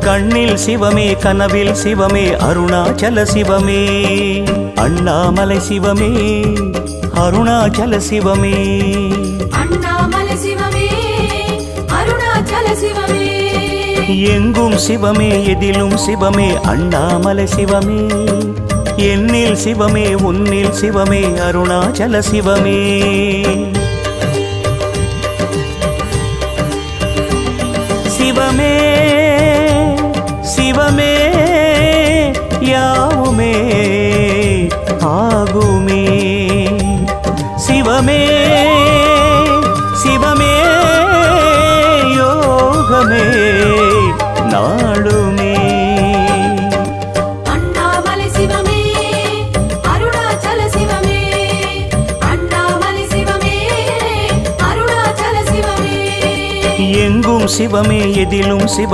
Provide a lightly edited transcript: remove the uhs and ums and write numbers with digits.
கண்ணில் சிவமே கனவில் சிவமே அருணாச்சல சிவமே அண்ணாமலை சிவமே அருணாச்சல சிவமே அண்ணாமலை சிவமே அருணாச்சல சிவமே எங்கும் சிவமே எதிலும் சிவமே அண்ணாமலை சிவமே என்னில் சிவமே உன்னில் சிவமே அருணாச்சல சிவமே சிவமே சிவமே யாவுமே ஆகுமே சிவமே சிவமே யோகமே நாளுமே அண்ணாமலை சிவமே அருணாச்சல சிவமே அண்ணாமலை சிவமே அருணாச்சல சிவமே எங்கும் சிவமே எதிலும் சிவ